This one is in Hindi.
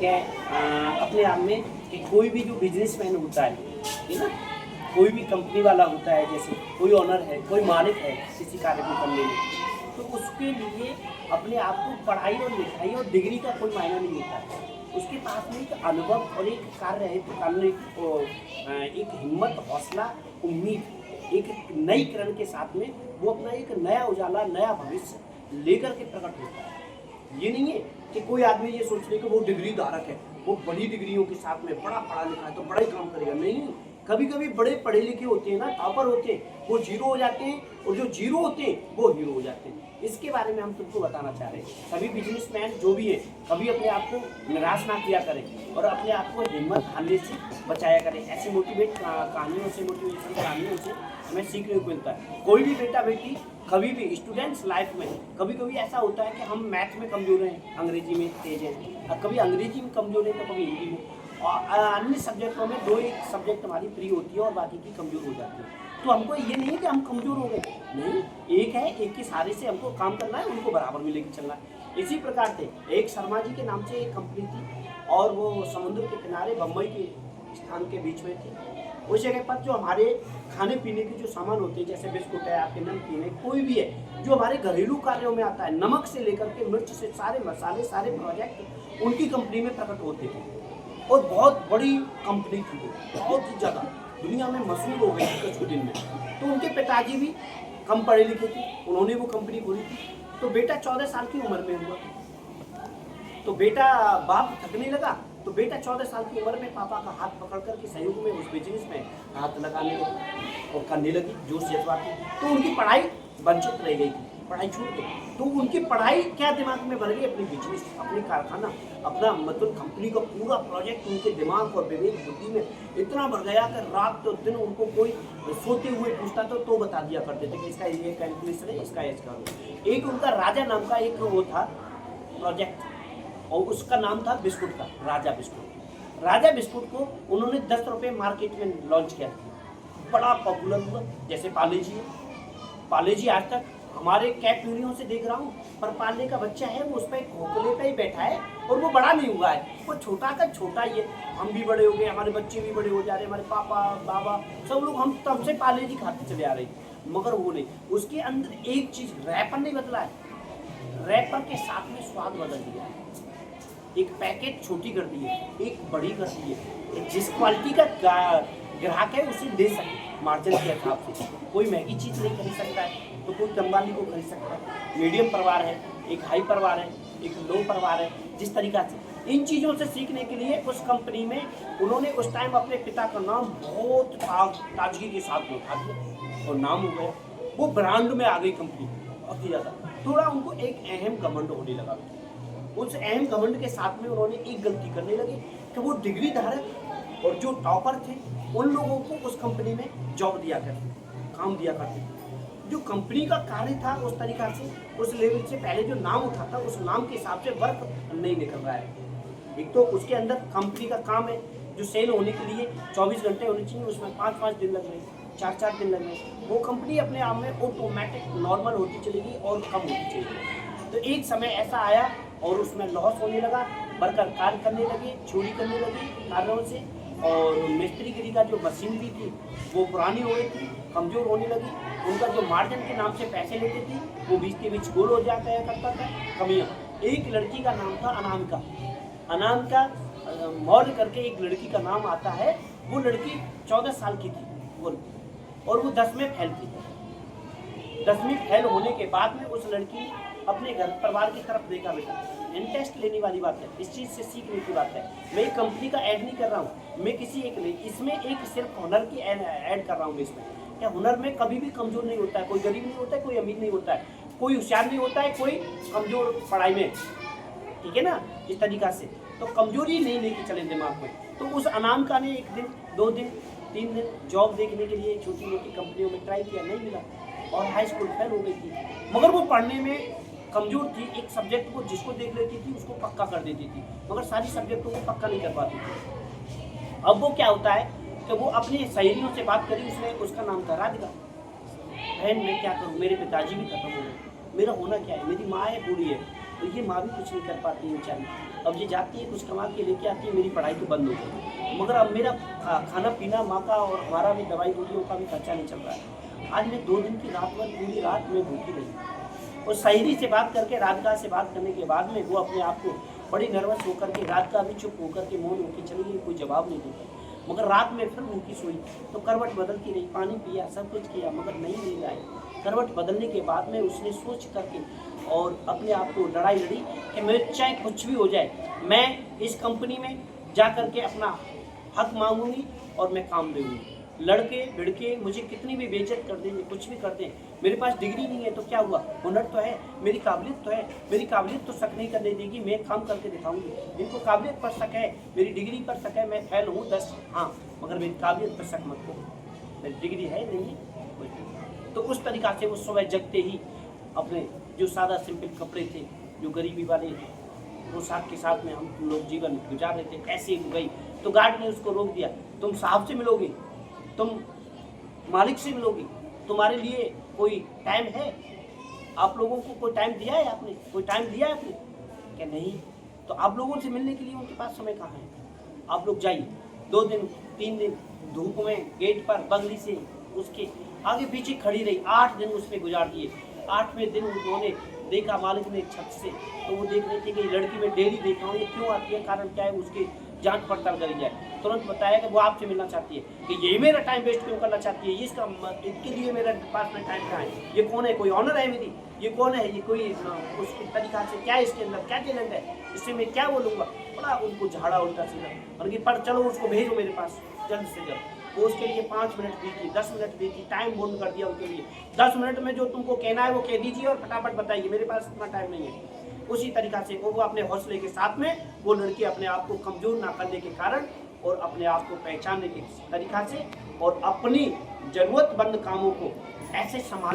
कि अपने आप में कि कोई भी जो बिजनेसमैन होता है, ठीक है ना, कोई भी कंपनी वाला होता है, जैसे कोई ओनर है, कोई मालिक है किसी कार्य को करने में, तो उसके लिए अपने आप को पढ़ाई और लिखाई और डिग्री का कोई मायना नहीं होता है। उसके पास में एक अनुभव और एक कार्य है तो करने की एक हिम्मत, हौसला, उम्मीद, एक नई किरण के साथ में वो अपना एक नया उजाला, नया भविष्य लेकर के प्रकट होता है। ये नहीं है कि कोई आदमी ये सोच ले कि वो डिग्री धारक है, वो बड़ी डिग्रियों के साथ में बड़ा पढ़ा लिखा है तो बड़ा ही काम करेगा। नहीं, कभी कभी बड़े पढ़े लिखे होते हैं ना, टॉपर होते हैं, वो जीरो हो जाते हैं, और जो जीरो होते हैं वो हीरो हो जाते हैं। इसके बारे में हम तुमको बताना चाह रहे हैं। सभी बिजनेसमैन जो भी है, कभी अपने आप को निराश ना किया करें और अपने आप को हिम्मत हारने से बचाया करें। ऐसी मोटिवेट कहानियों से, मोटिवेशन कहानियों से हमें सीखने को मिलता है। कोई भी बेटा बेटी कभी भी स्टूडेंट्स लाइफ में कभी कभी ऐसा होता है कि हम मैथ में कमजोर हैं, अंग्रेजी में तेज हैं, और कभी अंग्रेजी में कमजोर हैं तो कभी हिंदी में, और अन्य सब्जेक्टों में दो एक सब्जेक्ट हमारी प्रिय होती है और बाकी की कमजोर हो जाती है। तो हमको ये नहीं है कि हम कमजोर हो गए, नहीं, एक है, एक के सहारे से हमको काम करना है, उनको बराबर में लेकर चलना है। इसी प्रकार से एक शर्मा जी के नाम से एक कंपनी थी और वो समुद्र के किनारे बम्बई के स्थान के बीच में थी। उस जगह पर जो हमारे खाने पीने के जो सामान होते हैं, जैसे बिस्कुट है, आपके नमकीन है, कोई भी है जो हमारे घरेलू कार्यों में आता है, नमक से लेकर के मिर्च से सारे मसाले, सारे प्रोजेक्ट उनकी कंपनी में प्रकट होते थे। और बहुत बड़ी कंपनी थी वो, बहुत ही ज़्यादा दुनिया में मशहूर हो गई थी कुछ दिन में। तो उनके पिताजी भी कम पढ़े लिखे थे, उन्होंने वो कंपनी खोली थी। तो बेटा 14 साल की उम्र में हुआ, तो बेटा बाप थकने लगा, तो बेटा 14 साल की उम्र में पापा का हाथ पकड़ कर के सहयोग में उस बिजनेस में हाथ लगाने लगी और करने लगी जोश जज्बा की। तो उनकी पढ़ाई वंचित रह गई थी, पढ़ाई छूट गई। तो उनकी पढ़ाई क्या दिमाग में भर गई, अपनी बिजनेस, अपनी कारखाना, अपना मतलब कंपनी का पूरा प्रोजेक्ट उनके दिमाग और विवेक बुद्धि में इतना भर गया कि रात और दिन उनको कोई सोते हुए पूछता तो बता दिया करते थे कि इसका ये कैलकुलेशन है, इसका इसका। एक उनका राजा नाम का एक वो था प्रोजेक्ट, और उसका नाम था बिस्कुट का, राजा बिस्कुट। राजा बिस्कुट को उन्होंने 10 रुपये मार्केट में लॉन्च किया, बड़ा पॉपुलर हुआ। जैसे पाले जी है, पाले जी आज तक हमारे कैप पीढ़ियों से देख रहा हूँ, पर पाले का बच्चा है वो उस पर घोंसले पे ही बैठा है और वो बड़ा नहीं हुआ है, वो छोटा का छोटा ही है। हम भी बड़े हो गए, हमारे बच्चे भी बड़े हो जा रहे, हमारे पापा बाबा सब लोग हम तब से पाले जी खाते चले आ रहे, मगर वो नहीं। उसके अंदर एक चीज़, रैपर नहीं बदला है, रैपर के साथ में स्वाद बदल दिया है। एक पैकेट छोटी कर दी है, एक बड़ी कर दी है, जिस क्वालिटी का ग्राहक है उसे दे सके मार्जिन के हिसाब से। कोई महंगी चीज़ नहीं खरीद सकता है तो कोई कमवाली को खरीद सकता है। मीडियम परिवार है, एक हाई परिवार है, एक लो परिवार है। जिस तरीका से इन चीज़ों से सीखने के लिए उस कंपनी में उन्होंने उस टाइम अपने पिता का नाम बहुत ताजगी के साथ में उठा दिया और नाम हो गया, वो ब्रांड में आ गई कंपनी बहुत ही ज़्यादा। थोड़ा उनको एक अहम घमंड होने लगा। उस अहम घमंड के साथ में उन्होंने एक गलती करने लगे कि वो डिग्री धारक और जो टॉपर थे उन लोगों को उस कंपनी में जॉब दिया करते, काम दिया करते। जो कंपनी का कार्य था उस तरीका से, उस लेवल से पहले जो नाम उठा था उस नाम के हिसाब से वर्क नहीं निकल रहा है। एक तो उसके अंदर कंपनी का काम है जो सेल होने के लिए 24 घंटे होने चाहिए, उसमें 5-5 दिन लग रहे, 4-4 दिन लग रहे। वो कंपनी अपने आप में ऑटोमेटिक नॉर्मल होती चलेगी और कम होती चलेगी। तो एक समय ऐसा आया और उसमें लॉस होने लगा, वर्कर कार्य करने लगे, चोरी करने लगी कार्यों से, और मिस्त्रीगिरी का जो मशीनरी थी वो पुरानी हो गई थी, कमज़ोर होने लगी। उनका जो मार्जिन के नाम से पैसे लेते थे वो बीच के बीच गोल हो जाता करता था, कमियाँ। एक लड़की का नाम था अनामिका, अनामिका मौर्य करके एक लड़की का नाम आता है। वो लड़की 14 साल की थी वो, और वो 10 में फेल थी। 10वीं फेल होने के बाद में उस लड़की अपने घर परिवार की तरफ देखा, बेटा इंटरेस्ट लेने वाली बात है, इस चीज़ से सीखने की बात है। मैं एक कंपनी का ऐड नहीं कर रहा हूँ, मैं किसी एक नहीं, इसमें एक सिर्फ हुनर की ऐड कर रहा हूँ मैं इसमें। क्या हुनर में कभी भी कमज़ोर नहीं होता है, कोई गरीब नहीं होता है, कोई अमीर नहीं होता है, कोई होशियार नहीं होता है, कोई कमज़ोर पढ़ाई में, ठीक है ना। इस तरीक़ा से तो कमज़ोरी नहीं लेके चले दिमाग में। तो उस अनामिका ने 1 दिन 2 दिन 3 दिन जॉब देखने के लिए छोटी मोटी कंपनियों में ट्राई किया, नहीं मिला और हाई स्कूल फेल हो गई थी। मगर वो पढ़ने में कमज़ोर थी, एक सब्जेक्ट को जिसको देख लेती थी उसको पक्का कर देती थी, मगर सारी सब्जेक्टों को पक्का नहीं कर पाती थी। अब वो क्या होता है कि वो अपनी सहेलियों से बात करी, उसका नाम था राधिका। बहन मैं क्या करूँ, मेरे पिताजी भी खत्म हो गए, मेरा होना क्या है, मेरी माँ है बूढ़ी है, तो ये माँ भी कुछ नहीं कर पाती है बेचारी, अब ये जाती है कुछ कमा के लेके आती है, मेरी पढ़ाई तो बंद हो गई, मगर अब मेरा खाना पीना माँ का और हमारा भी दवाई गोलियों का भी खर्चा नहीं चल रहा है। आज मैं 2 दिन की रात भर पूरी रात में भूखी रही और शायरी से बात करके राधिका से बात करने के बाद में वो अपने आप को बड़ी नर्वस होकर के राधिका भी चुप होकर के मौन होकर चली गई, कोई जवाब नहीं देता। मगर रात में फिर भूखी सोई तो करवट बदलती रही, पानी पिया, सब कुछ किया, मगर नहीं नींद आई। करवट बदलने के बाद में उसने सोच करके और अपने आप को लड़ाई लड़ी कि मेरे चाहे कुछ भी हो जाए, मैं इस कंपनी में जा कर के अपना हक मांगूंगी और मैं काम दूंगी। लड़के भिड़के मुझे कितनी भी बेइज्जत कर देंगे, कुछ भी कर दें, मेरे पास डिग्री नहीं है तो क्या हुआ, हुनर तो है, मेरी काबिलियत तो है, मेरी काबिलियत तो शक नहीं करने देगी, मैं काम करके दिखाऊंगी। इनको काबिलियत पर शक है, मेरी डिग्री पर शक है, मैं फेल हूँ 10, हाँ, मगर मेरी काबिलियत पर शक मत करो, मेरी डिग्री है नहीं है कोई। तो उस तरीक़ा से वो सुबह जगते ही अपने जो सादा सिंपल कपड़े थे, जो गरीबी वाले पोशाक के साथ में हम लोग जीवन गुजार रहे थे, ऐसे ही गई तो गार्ड ने उसको रोक दिया, तुम साहब से मिलोगे, तुम मालिक से मिलोगी, तुम्हारे लिए कोई टाइम है, आप लोगों को कोई टाइम दिया है आपने, कोई टाइम दिया है आपने, क्या नहीं, तो आप लोगों से मिलने के लिए उनके पास समय कहाँ है, आप लोग जाइए। 2 दिन 3 दिन धूप में गेट पर बगली से उसके आगे पीछे खड़ी रही, 8 दिन उसने गुजार दिए। 8वें दिन उन्होंने देखा मालिक ने छत से, तो वो देख रहे थे कि लड़की में डेली देखा हूँ, ये क्यों आती है, कारण क्या है, उसकी जांच पड़ताल करी जाए। तुरंत बताया कि वो आपसे मिलना चाहती है, कि ये मेरा टाइम वेस्ट क्यों करना चाहती है, इसका इसके लिए मेरे पास में टाइम कहाँ है, ये कौन है, कोई ऑनर है मेरी, ये कौन है, ये कोई उसके तरीका से क्या है, इसके अंदर क्या टैलेंट है, इससे मैं क्या बोलूँगा। बड़ा उनको झाड़ा उल्टा सीधा और कि पर चलो उसको भेजो मेरे पास जल्द से जल्द। वो उसके लिए 5 मिनट दी थी, 10 मिनट दी थी, टाइम बंद कर दिया उनके लिए। 10 मिनट में जो तुमको कहना है वो कह दीजिए और फटाफट बताइए, मेरे पास इतना टाइम नहीं है। उसी तरीक़ा से वो अपने हौसले के साथ में वो लड़की अपने आप को कमज़ोर ना करने के कारण और अपने आप को पहचानने के तरीक़ा से और अपनी ज़रूरतमंद कामों को ऐसे संभाल